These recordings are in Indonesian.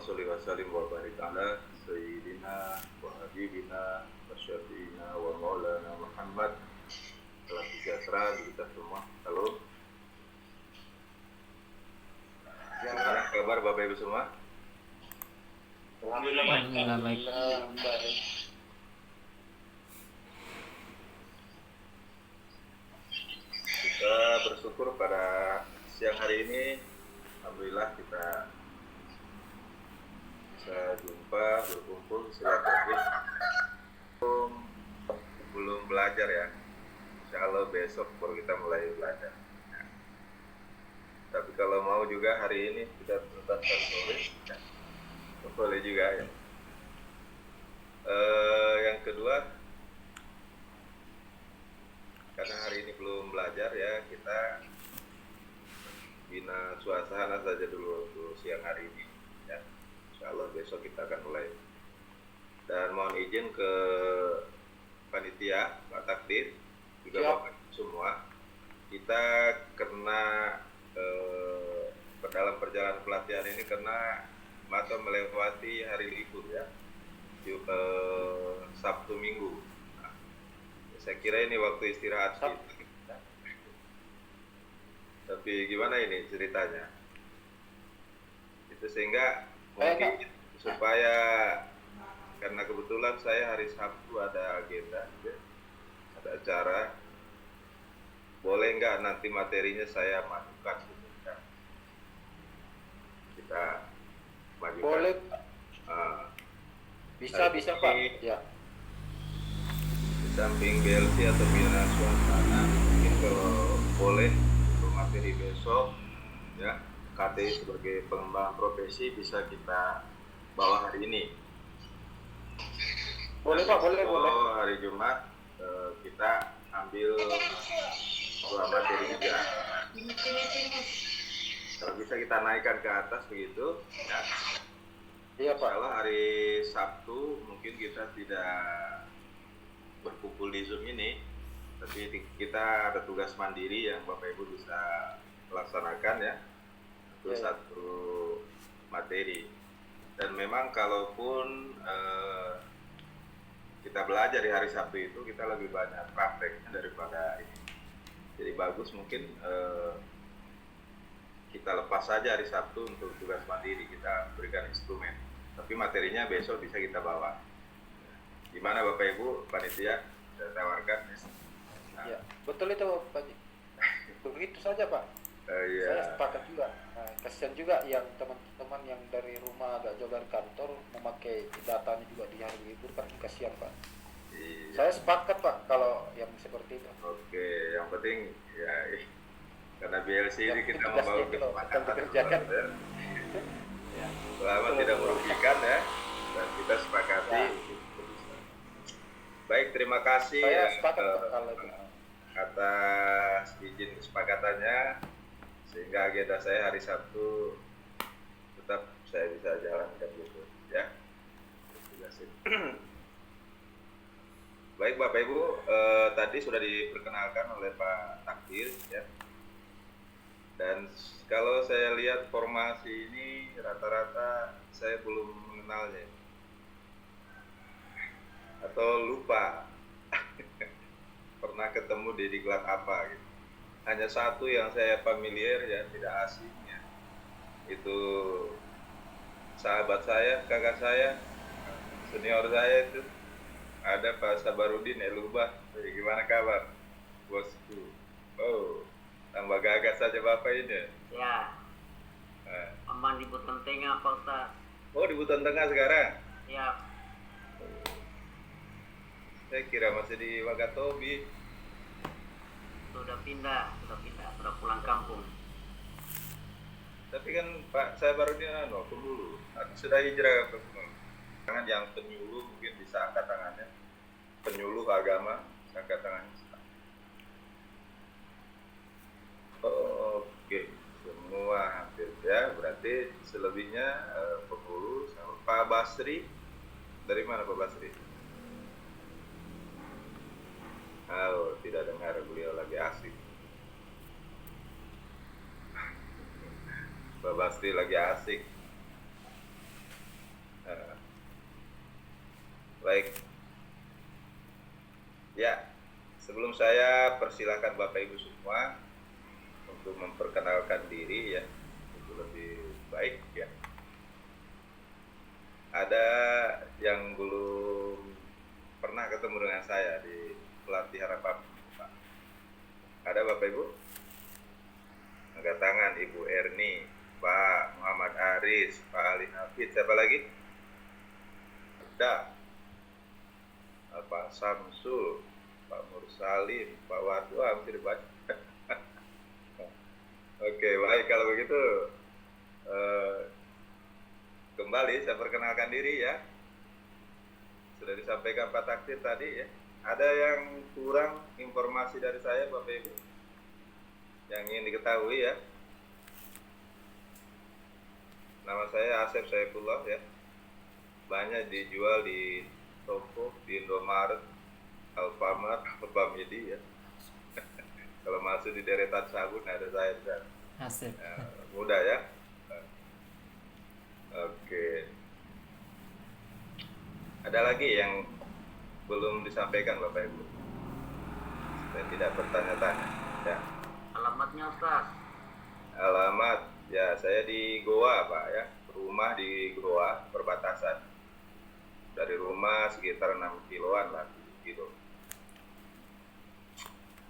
sholli wa sallim wa barik ala sayyidina wa habibina wa syafi'ina wa maulana Muhammad. Salam sejahtera bagi kita semua. Halo. Gimana kabar Bapak Ibu semua? Alhamdulillah baik. Kita bersyukur pada siang hari ini, alhamdulillah kita bisa jumpa, berkumpul, silaturahmi. Belum belajar ya, insya Allah besok baru kita mulai belajar. Tapi kalau mau juga hari ini kita tuntaskan boleh juga ya. Yang kedua, karena hari ini belum belajar ya, kita bina suasana saja dulu siang hari ini ya. Insya Allah besok kita akan mulai. Dan mohon izin ke panitia, Pak Takdir, juga Bapak semua, kita kena dalam perjalanan pelatihan ini karena masa melewati hari libur ya, Sabtu Minggu. Nah, saya kira ini waktu istirahat kita. Tapi gimana ini ceritanya? Itu sehingga mungkin supaya, karena kebetulan saya hari Sabtu ada agenda, ada acara, boleh nggak nanti materinya saya majukan? Kita majukan. Boleh. Bisa Pak. Ya. Di samping BLC atau bina suasana, mungkin kalau boleh untuk materi besok, ya, KTI sebagai pengembangan profesi bisa kita bawa hari ini. Boleh Pak, boleh. Hari Jumat kita ambil dua materi juga. Kalau bisa kita naikkan ke atas begitu, ya. Iya Pak. Kalau hari Sabtu mungkin kita tidak berkumpul di Zoom ini, tapi kita ada tugas mandiri yang Bapak Ibu bisa laksanakan ya. Itu satu materi. Dan memang kalaupun kita belajar di hari Sabtu itu, kita lebih banyak prakteknya daripada ini. Jadi bagus mungkin kita lepas saja hari Sabtu untuk tugas mandiri, kita berikan instrumen. Tapi materinya besok bisa kita bawa. Gimana Bapak Ibu, panitia, saya tawarkan. Nah. Ya, betul itu Pak. Begitu saja Pak. Iya. Saya sepakat juga. Nah, kasihan juga yang teman-teman yang dari rumah agak jauh dari kantor memakai datanya juga di hari libur, kan kasihan Pak. Iya. Saya sepakat Pak kalau yang seperti itu. Oke, yang penting ya karena BLC ini kita membawa kesepakatan ya. Selama tidak merugikan ya, dan kita sepakati ya. Baik, terima kasih saya sepakat, atas izin kesepakatannya, sehingga agenda saya hari Sabtu tetap saya bisa jalankan gitu ya. Baik Bapak Ibu, tadi sudah diperkenalkan oleh Pak Takdir ya. Dan kalau saya lihat formasi ini rata-rata saya belum mengenalnya atau lupa pernah ketemu di diklat apa gitu. Hanya satu yang saya familiar ya, tidak asing ya, itu sahabat saya, kakak saya, senior saya itu, ada Pak Sabarudin Elubah. Gimana kabar bosku? Oh, tambah gagas saja Bapak ini. Ya. Aman di Buton Tengah Pak Ustaz. Oh, di Buton Tengah sekarang? Ya. Saya kira masih di Wakatobi. Sudah pulang kampung. Tapi kan Pak, saya baru dulu. Sudah hijrah ke tangan yang penyuluh, mungkin bisa angkat tangannya. Penyuluh agama, angkat tangannya. Oke, semua hampir ya. Berarti selebihnya pengurus. Pak Basri, dari mana Pak Basri? Oh, tidak dengar, beliau lagi asik. Pak Basri lagi asik. Ya, sebelum saya persilakan Bapak Ibu semua untuk memperkenalkan diri ya, itu lebih baik ya. Ada yang belum pernah ketemu dengan saya di pelatihan apa, Pak? Ada Bapak Ibu? Angkat tangan Ibu Erni, Pak Muhammad Aris, Pak Ali Hafid, siapa lagi? Ada Pak Samsul, Pak Mursalim, Pak Wadu, hampir banyak. Oke, baik kalau begitu kembali saya perkenalkan diri ya. Sudah disampaikan Pak Takdir tadi ya. Ada yang kurang informasi dari saya Bapak Ibu yang ingin diketahui ya. Nama saya Asep Saifullah ya. Banyak dijual di toko, di Indomaret, Alfamart, Alfamidi ya. Kalau masuk di deretan sabun ada saya di sana. Asep. Mudah ya. Oke. Ada lagi yang belum disampaikan Bapak Ibu? Saya tidak bertanya-tanya. Ya. Alamatnya Ustaz. Alamat ya saya di Goa Pak ya. Rumah di Goa perbatasan. Dari rumah sekitar 6 kiloan lah, 7 kilo.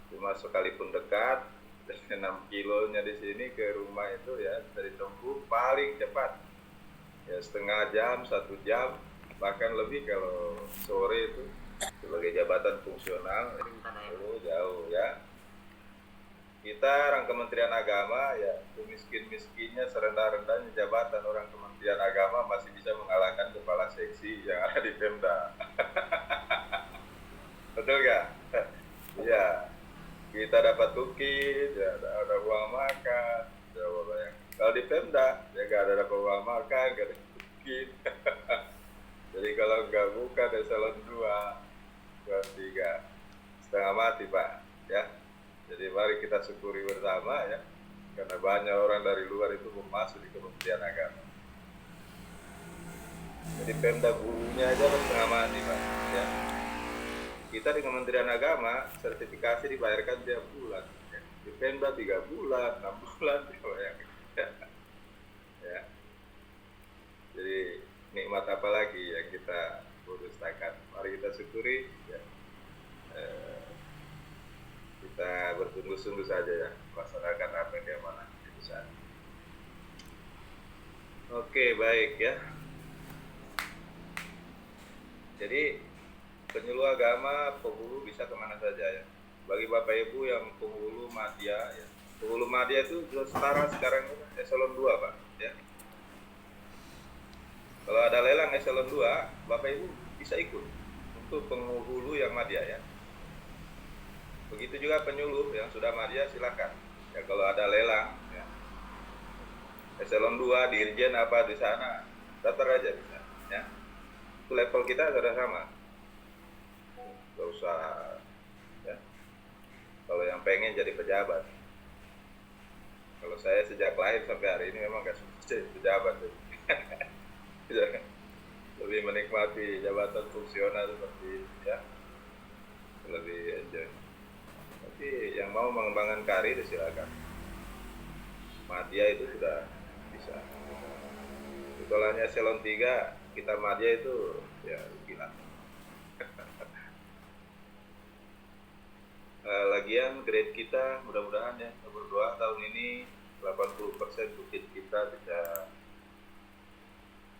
Cuma sekalipun dekat, dari 6 kilonya di sini ke rumah itu ya dari tempuh paling cepat ya setengah jam, 1 jam, bahkan lebih kalau sore itu sebagai jabatan fungsional itu jauh ya. Kita orang Kementerian Agama ya semiskin-miskinnya serendah-rendahnya jabatan orang Kementerian Agama masih bisa mengalahkan kepala seksi yang ada di Pemda. Betul gak? Ya, kita dapat tukis, ya, ada uang makan, ya, kalau di Pemda ya gak ada dapat uang makan, gak ada tukis. Jadi kalau nggak buka eselon 2, kelas 3, setengah mati Pak ya. Jadi mari kita syukuri bersama ya, karena banyak orang dari luar itu masuk di Kementerian Agama. Jadi Pemda gurunya aja setengah mati Pak ya. Kita di Kementerian Agama sertifikasi dibayarkan tiap bulan ya. Di Pemda 3 bulan, 6 bulan dibayarkan ya. Jadi nikmat apa lagi yang kita dustakan? Mari kita syukuri ya. Kita bertunggu-tunggu saja ya melaksanakan apa yang diamanahkan di pusat. Oke, baik ya. Jadi penyuluh agama penghulu bisa kemana saja ya. Bagi Bapak Ibu yang penghulu madya ya. Penghulu madya itu sudah setara sekarang eselon 2 Pak ya. Kalau ada lelang eselon 2, Bapak Ibu bisa ikut untuk penghulu yang madya ya. Begitu juga penyuluh yang sudah madya silakan. Ya kalau ada lelang ya. Eselon 2 dirjen apa di sana, daftar aja bisa ya. Itu level kita sudah sama. Gak usah ya. Kalau yang pengen jadi pejabat. Kalau saya sejak lahir sampai hari ini memang gak suka jadi pejabat. Lebih menikmati jabatan fungsional seperti ini ya. Lebih enjoy. Tapi yang mau mengembangkan karir silakan. Madya itu sudah bisa. Kalau hanya eselon 3 kita madya itu ya gila. Lagian grade kita mudah-mudahan ya kita berdoa tahun ini 80% bukit kita bisa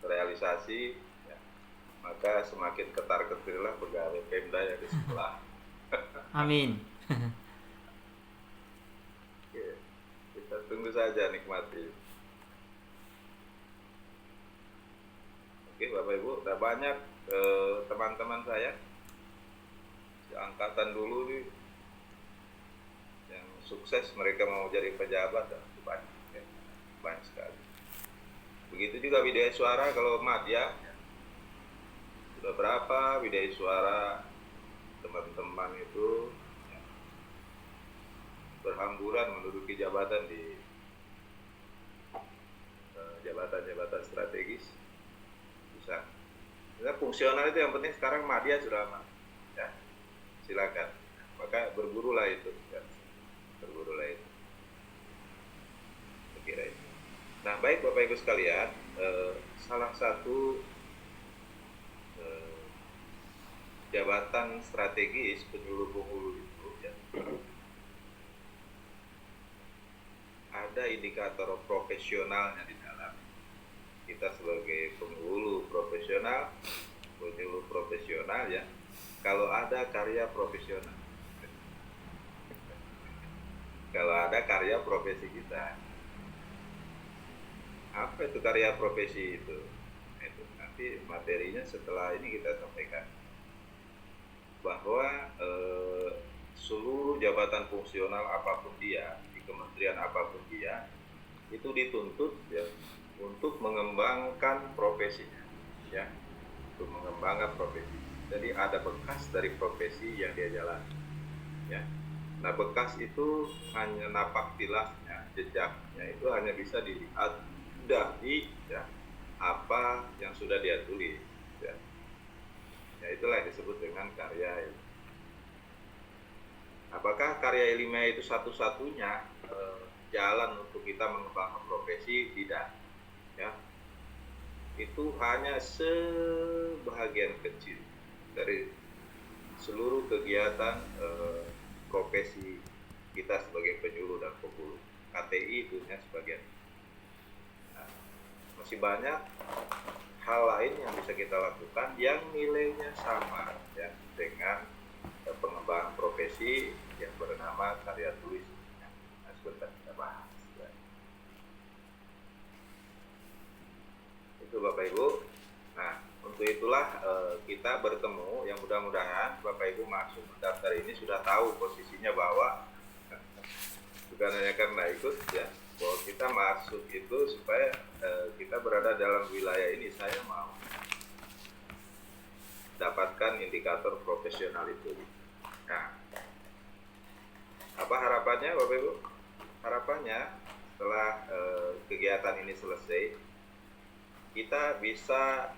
terrealisasi ya. Maka semakin ketar-ketirlah pegawai Pemda yang di sebelah. Amin. Oke, kita tunggu saja nikmati. Oke Bapak Ibu, udah banyak teman-teman saya angkatan dulu nih yang sukses mereka mau jadi pejabat dan banyak ya. Banyak sekali. Begitu juga Widya Suara kalau madya ya. Sudah berapa Widya Suara teman-teman itu ya, berhamburan menduduki jabatan di jabatan-jabatan strategis bisa. Fungsional itu yang penting sekarang madya sudah aman ya. Silakan. Bapak Ibu sekalian, salah satu jabatan strategis penyuluh penghulu itu ya, ada indikator profesionalnya di dalam. Kita sebagai penghulu profesional, penyuluh profesional ya, kalau ada karya profesional, kalau ada karya profesi kita, apa itu karya profesi itu? Itu nanti materinya setelah ini kita sampaikan bahwa seluruh jabatan fungsional apapun dia di kementerian apapun dia itu dituntut ya untuk mengembangkan profesinya ya, untuk mengembangkan profesi. Jadi ada bekas dari profesi yang dia jalani ya. Nah, bekas itu hanya napak tilahnya, jejaknya itu hanya bisa dilihat dari ya apa yang sudah dia tulis ya. Ya, itulah yang disebut dengan karya ilmiah. Apakah karya ilmiah itu satu-satunya jalan untuk kita mengembangkan profesi? Tidak ya. Itu hanya sebahagian kecil dari seluruh kegiatan profesi kita sebagai penyuluh dan penghulu. KTI itu hanya sebagian. Nah, masih banyak hal lain yang bisa kita lakukan yang nilainya sama ya dengan pengembangan profesi yang bernama karya tulis. Nah, sebentar kita bahas ya. Itu Bapak Ibu. Nah, untuk itulah kita bertemu, yang mudah-mudahan Bapak Ibu masuk mendaftar ini sudah tahu posisinya bahwa bukan hanya karena ikut ya, bahwa kita masuk itu supaya kita berada dalam wilayah ini. Saya mau dapatkan indikator profesional itu. Nah, apa harapannya Bapak Ibu? Harapannya setelah kegiatan ini selesai, kita bisa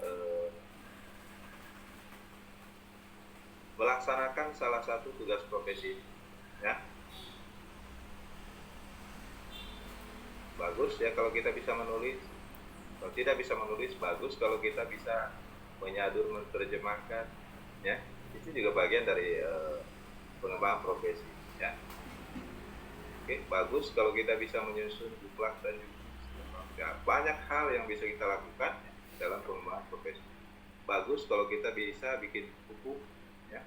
melaksanakan salah satu tugas profesi ya. Bagus ya kalau kita bisa menulis. Kalau tidak bisa menulis, bagus kalau kita bisa menyadur, menerjemahkan ya. Itu juga bagian dari pengembangan profesi ya. Oke, bagus kalau kita bisa menyusun jumlah dan ya, banyak hal yang bisa kita lakukan ya, dalam pengembangan profesi. Bagus kalau kita bisa bikin buku ya.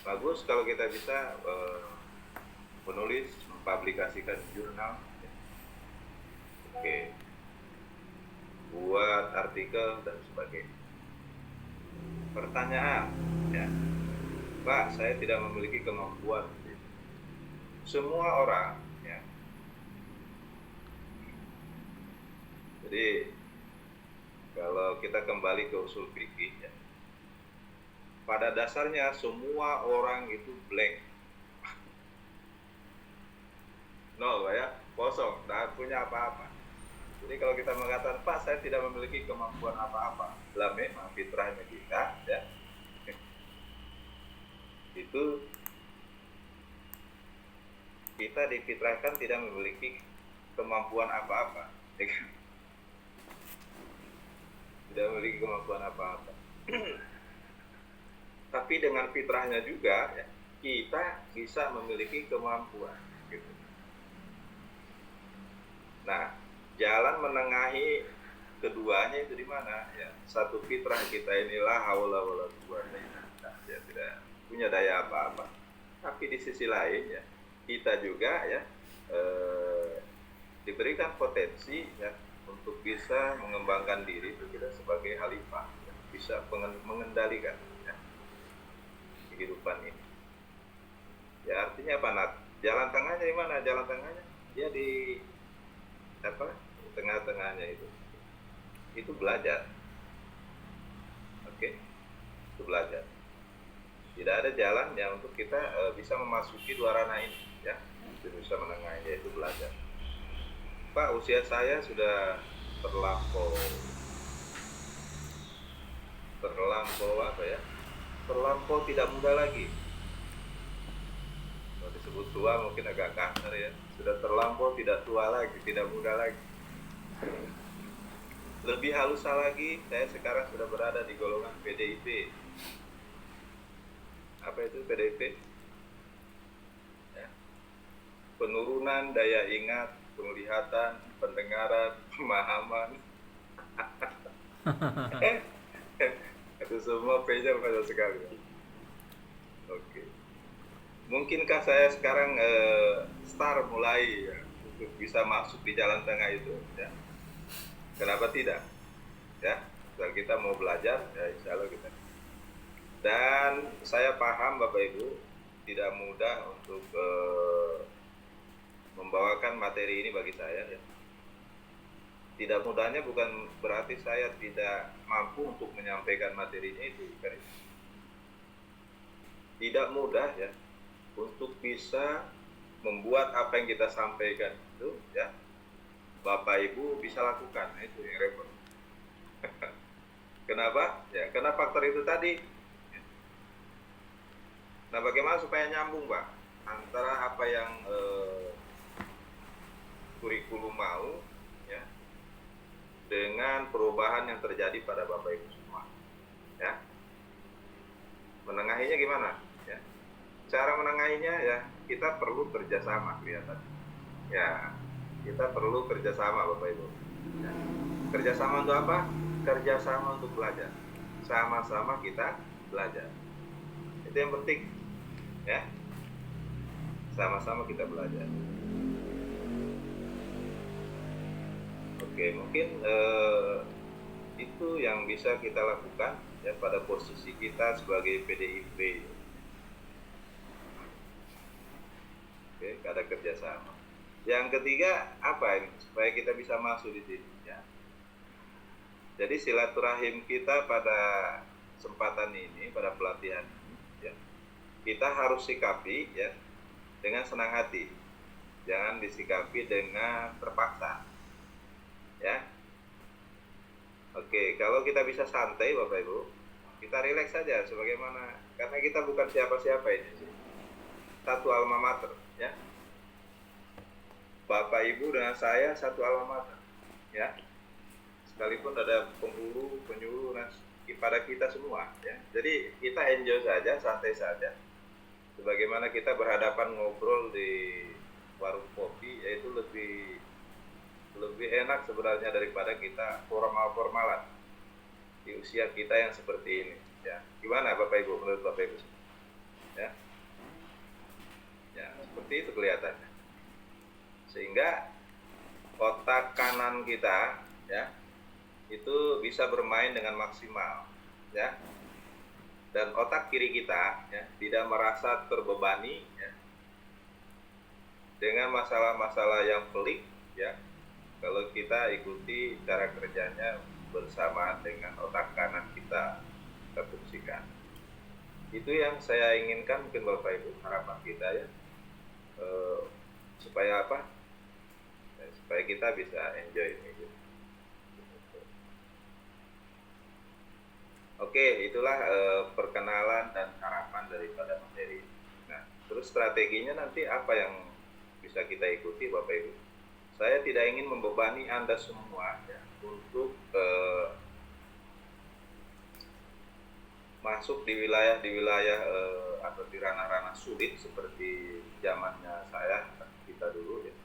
Bagus kalau kita bisa menulis, mempublikasikan jurnal ya. Oke, buat artikel dan sebagainya. Pertanyaan ya, Pak, saya tidak memiliki kemampuan. Semua orang ya. Jadi kalau kita kembali ke usul fikih ya, pada dasarnya semua orang itu blank, nol ya, kosong, tidak punya apa-apa. Jadi kalau kita mengatakan, Pak, saya tidak memiliki kemampuan apa-apa, lah memang fitrahnya kita ya, itu kita difitrahkan tidak memiliki kemampuan apa-apa, tidak memiliki kemampuan apa-apa. Tapi dengan fitrahnya juga ya, kita bisa memiliki kemampuan gitu. Nah, jalan menengahi keduanya itu di mana ya? Satu, fitrah kita inilah haula wala quwwata illa billah, ya tidak punya daya apa-apa. Tapi di sisi lain ya, kita juga ya diberikan potensi ya untuk bisa mengembangkan diri itu kita sebagai khalifah ya, bisa mengendalikan ya, kehidupan ini. Ya artinya apa, Nat? Jalan tengahnya di mana? Jalan tengahnya ya di apa? Tengah-tengahnya itu belajar. Oke? Itu belajar. Tidak ada jalan yang untuk kita bisa memasuki dua ranah ini ya, bisa menengahi, yaitu belajar. Pak, usia saya sudah terlampau apa ya? Terlampau tidak muda lagi. Berarti disebut tua mungkin agak kasar ya, sudah terlampau tidak tua lagi, tidak muda lagi. Lebih halus lagi, saya sekarang sudah berada di golongan PDIP. Apa itu PDIP? Ya. Penurunan daya ingat, penglihatan, pendengaran, pemahaman. Itu semua P-nya banyak sekali. Oke. Mungkinkah saya sekarang start mulai ya, untuk bisa masuk di jalan tengah itu ya? Kenapa tidak? Ya, kalau kita mau belajar, ya insya Allah kita. Dan saya paham Bapak Ibu tidak mudah untuk membawakan materi ini bagi saya. Ya. Tidak mudahnya bukan berarti saya tidak mampu untuk menyampaikan materinya itu. Bukan. Tidak mudah ya untuk bisa membuat apa yang kita sampaikan itu ya. Bapak Ibu bisa lakukan, itu yang repot. Kenapa? Ya, karena faktor itu tadi. Nah, bagaimana supaya nyambung, Pak, antara apa yang kurikulum mau, ya, dengan perubahan yang terjadi pada Bapak Ibu semua, ya. Menengahinya gimana? Ya. Cara menengahinya ya kita perlu kerjasama kelihatan. Ya. Kita perlu kerjasama Bapak Ibu ya. Kerjasama untuk apa? Kerjasama untuk belajar. Sama-sama kita belajar. Itu yang penting ya. Sama-sama kita belajar. Oke, mungkin itu yang bisa kita lakukan ya pada posisi kita sebagai PDIP. Oke, ada kerjasama. Yang ketiga apa ini supaya kita bisa masuk di sini ya. Jadi silaturahim kita pada kesempatan ini, pada pelatihan ini ya, kita harus sikapi ya dengan senang hati. Jangan disikapi dengan terpaksa. Ya. Oke, kalau kita bisa santai Bapak Ibu, kita rileks saja sebagaimana karena kita bukan siapa-siapa ini. Satu alma mater ya. Bapak Ibu dengan saya satu alma mater ya. Sekalipun ada penghulu, penyuluh pada kita semua ya. Jadi kita enjoy saja, santai saja. Sebagaimana kita berhadapan ngobrol di warung kopi, yaitu lebih enak sebenarnya daripada kita formal-formalan di usia kita yang seperti ini ya. Gimana Bapak Ibu menurut Bapak Ibu? Ya. Ya, seperti itu kelihatannya. Sehingga otak kanan kita ya itu bisa bermain dengan maksimal ya, dan otak kiri kita ya tidak merasa terbebani ya dengan masalah-masalah yang pelik ya kalau kita ikuti cara kerjanya bersama dengan otak kanan kita fungsikan. Itu yang saya inginkan mungkin Bapak Ibu, harapan kita ya supaya apa? Supaya kita bisa enjoy ini. Oke, itulah perkenalan dan harapan daripada materi. Nah, terus strateginya nanti apa yang bisa kita ikuti Bapak Ibu? Saya tidak ingin membebani Anda semua ya, untuk masuk di wilayah atau di ranah-ranah sulit seperti zamannya saya kita dulu ya.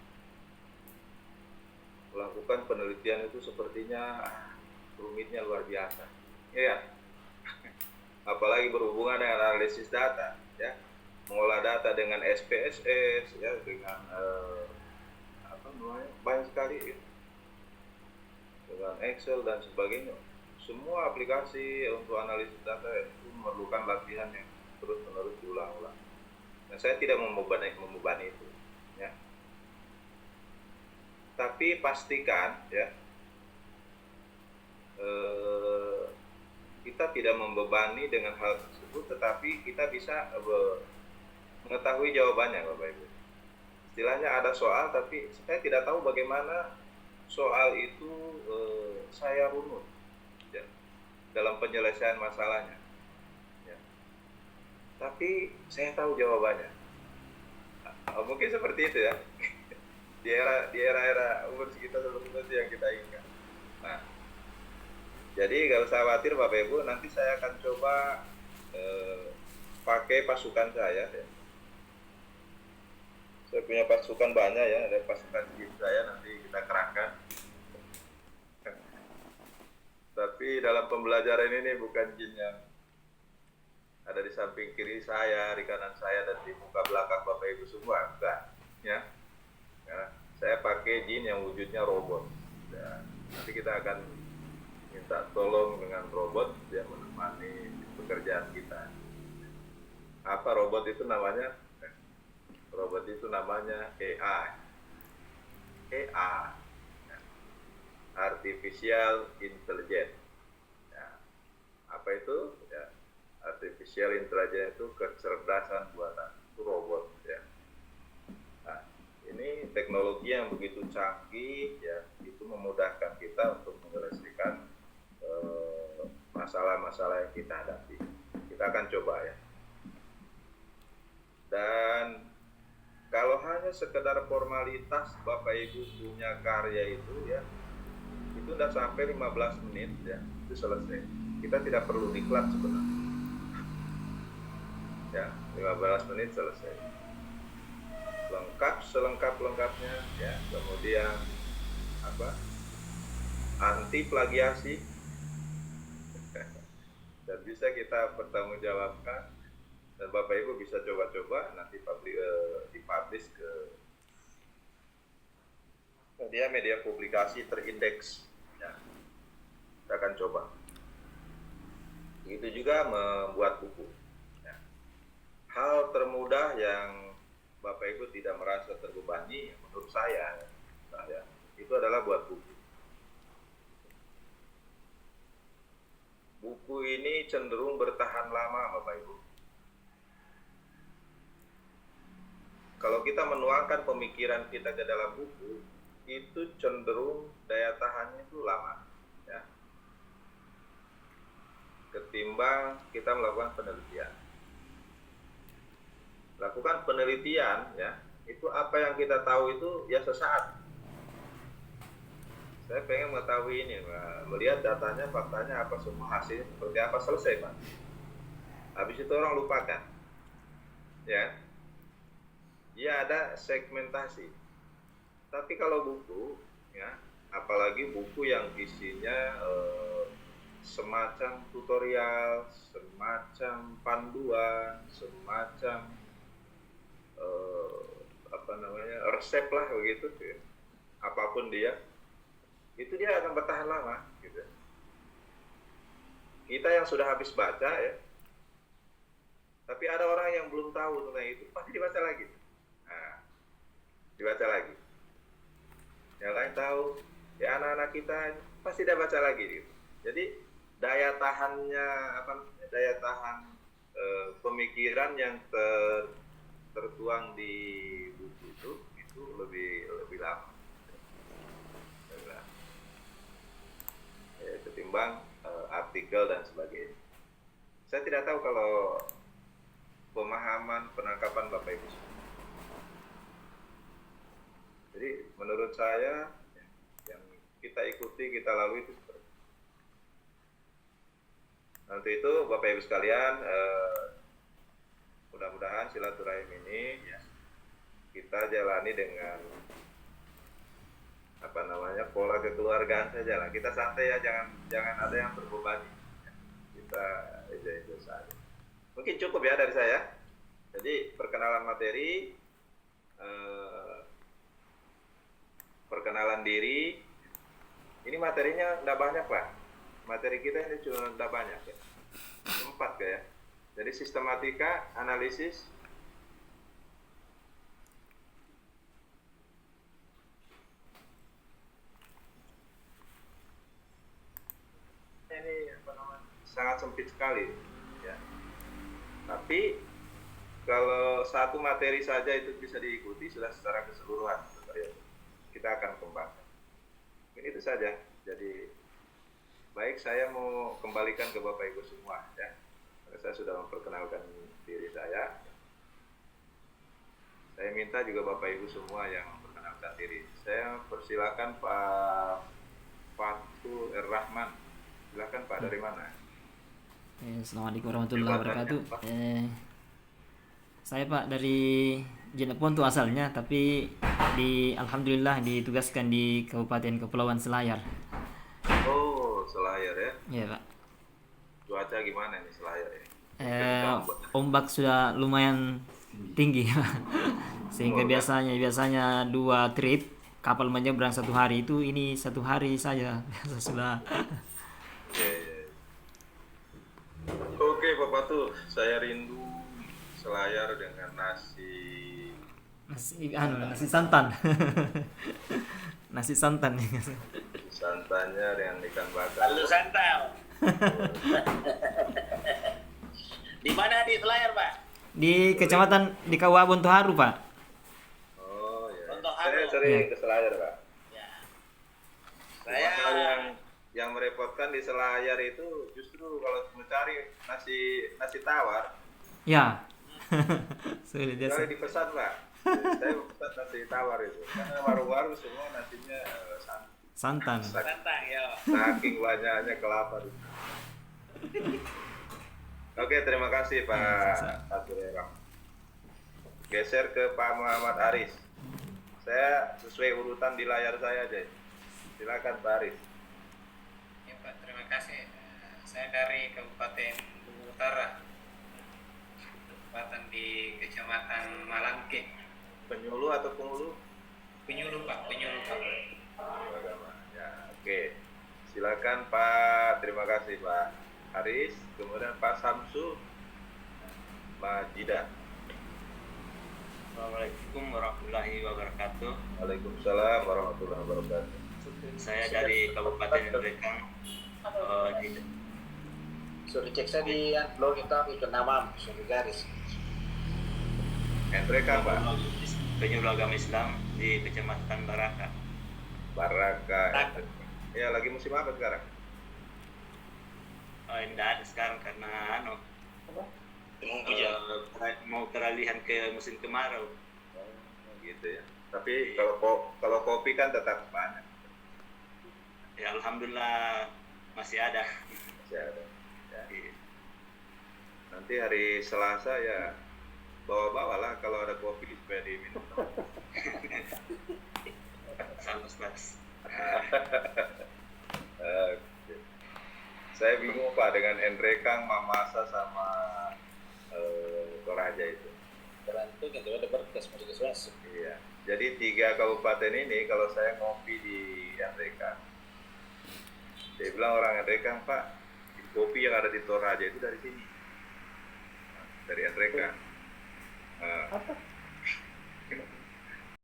Melakukan penelitian itu sepertinya rumitnya luar biasa ya. Apalagi berhubungan dengan analisis data ya, mengolah data dengan SPSS ya, dengan banyak sekali ya. Dengan Excel dan sebagainya. Semua aplikasi untuk analisis data itu memerlukan latihan yang terus-menerus diulang-ulang. Nah, saya tidak membebani itu ya. Tapi pastikan ya kita tidak membebani dengan hal tersebut, tetapi kita bisa mengetahui jawabannya Bapak Ibu. Istilahnya ada soal tapi saya tidak tahu bagaimana soal itu saya runut ya, dalam penyelesaian masalahnya ya. Tapi saya tahu jawabannya. Nah, Oh, mungkin seperti itu ya. Di era umur sekitar seperti itu yang kita inginkan. Nah, jadi gak usah khawatir Bapak Ibu, nanti saya akan coba pakai pasukan saya ya. Saya punya pasukan banyak ya, ada pasukan jin saya nanti kita kerahkan. Tapi dalam pembelajaran ini bukan jin yang ada di samping kiri saya, di kanan saya, dan di muka belakang Bapak Ibu semua, enggak. Ya. Ya, saya pakai jin yang wujudnya robot. Ya, nanti kita akan minta tolong dengan robot yang menemani pekerjaan kita. Apa robot itu namanya? Robot itu namanya AI. AI, Artificial Intelligence. Ya. Apa itu? Ya. Artificial Intelligence itu kecerdasan buatan, itu robot. Ya. Nah, ini teknologi yang begitu canggih, ya, itu memudahkan kita untuk menyelesaikan masalah-masalah yang kita hadapi. Kita akan coba ya. Dan kalau hanya sekedar formalitas Bapak Ibu punya karya itu ya, itu udah sampai 15 menit ya, itu selesai. Kita tidak perlu diklat sebenarnya. Ya, 15 menit selesai. Lengkap selengkap-lengkapnya ya. Kemudian apa? Anti plagiasi. Dan bisa kita pertanggungjawabkan, dan Bapak Ibu bisa coba-coba nanti dipublish ke media publikasi terindeks ya. Kita akan coba. Begitu juga membuat buku ya. Hal termudah yang Bapak Ibu tidak merasa terbebani menurut saya itu adalah buat buku. Buku ini cenderung bertahan lama Bapak Ibu. Kalau kita menuangkan pemikiran kita ke dalam buku, itu cenderung daya tahannya itu lama ya. Ketimbang kita melakukan penelitian. Lakukan penelitian ya, itu apa yang kita tahu itu ya sesaat. Saya pengen mengetahui ini, melihat datanya, faktanya apa semua, hasilnya seperti apa, selesai Pak. Habis itu orang lupakan ya. Ya ada segmentasi. Tapi kalau buku ya, apalagi buku yang isinya semacam tutorial, semacam panduan, semacam resep lah begitu ya. Apapun dia, itu dia akan bertahan lama gitu. Kita yang sudah habis baca ya, tapi ada orang yang belum tahu tentang itu, pasti dibaca lagi. Nah, dibaca lagi. Yang lain tahu, ya anak-anak kita pasti dia baca lagi gitu. Jadi daya tahannya daya tahan pemikiran yang tertuang di buku itu lebih lama. Ya, ketimbang artikel dan sebagainya. Saya tidak tahu kalau pemahaman penangkapan Bapak Ibu. Jadi menurut saya yang kita ikuti, kita lalui itu seperti itu. Nanti itu Bapak Ibu sekalian, mudah-mudahan silaturahim ini ya, kita jalani dengan pola kekeluargaan saja lah. Kita santai ya, jangan ada yang terbebani. Kita aja saja. Mungkin cukup ya dari saya. Jadi perkenalan materi, perkenalan diri. Ini materinya tidak banyak lah. Materi kita ini cuma tidak banyak ya. 4 ya. Jadi sistematika, analisis, ini sangat sempit sekali ya. Tapi kalau satu materi saja itu bisa diikuti sudah secara keseluruhan, kita akan kembangkan. Mungkin itu saja. Jadi baik, saya mau kembalikan ke Bapak Ibu semua ya. Saya sudah memperkenalkan diri saya saya minta juga Bapak Ibu semua yang memperkenalkan diri. Saya persilakan Pak Fatul Rahman. Silakan Pak, dari mana? Assalamualaikum warahmatullahi wabarakatuh. Saya Pak dari Jeneponto asalnya, tapi alhamdulillah ditugaskan di Kabupaten Kepulauan Selayar. Oh, Selayar ya? Iya Pak. Cuaca gimana nih Selayar ya? Ombak sudah lumayan tinggi Pak. Sehingga biasanya 2 trip kapal menyeberang 1 hari, itu ini 1 hari saja sudah. Oke Pak Fatul, saya rindu Selayar dengan nasi santan. Nasi santan. santannya dengan ikan bakar. Lalu santai. Di mana di Selayar, Pak? Di kecamatan di Kabupaten Bontoharu Pak. Oh ya. Bontoharu. Saya sering ke Selayar Pak. Ya. Saya Saya yang merepotkan di Selayar itu justru kalau mencari nasi tawar. Ya. Sudah biasa. Sekali dipesan Pak. Saya pesan nasi tawar itu. Karena warung-warung semua nasinya Santan. santai ya. saking banyaknya kelapa. Oke, terima kasih Pak Fatul Rahman. Geser ke Pak Muhammad Aris. Saya sesuai urutan di layar saya aja. Silakan Pak Aris. Ya Pak, terima kasih. Saya dari Kabupaten Bogor Utara, Kabupaten di Kecamatan Malangke. Penyuluh atau pengulu? Penyuluh Pak, penyuluh Pak. Ya, oke. Silakan Pak. Terima kasih Pak Aris. Kemudian Pak Samsu Majidah. Assalamualaikum warahmatullahi wabarakatuh. Waalaikumsalam warahmatullahi wabarakatuh. Saya dari Kabupaten Endrekang. Sudah cek saya di blog itu nama sudah garis. Endreka Pak. Penyuluh agama Islam di Kecamatan Baraka. Baraka. Ya, lagi musim apa sekarang? Tidak ada sekarang karena mau peralihan ke musim kemarau. Gitu ya. Tapi kalau kopi kan tetap banyak. Ya alhamdulillah masih ada. Masih ada. Ya. Nanti hari Selasa ya bawa-bawalah kalau ada kopi supaya diminum. Sama Mas. Oke. Saya bingung Pak dengan Endrekang, Mamasa sama Toraja itu. Berarti itu ada berkas masuk. Iya. Jadi 3 kabupaten ini kalau saya ngopi di Endrekang, saya bilang orang Endrekang Pak, kopi yang ada di Toraja itu dari sini, dari Endrekang.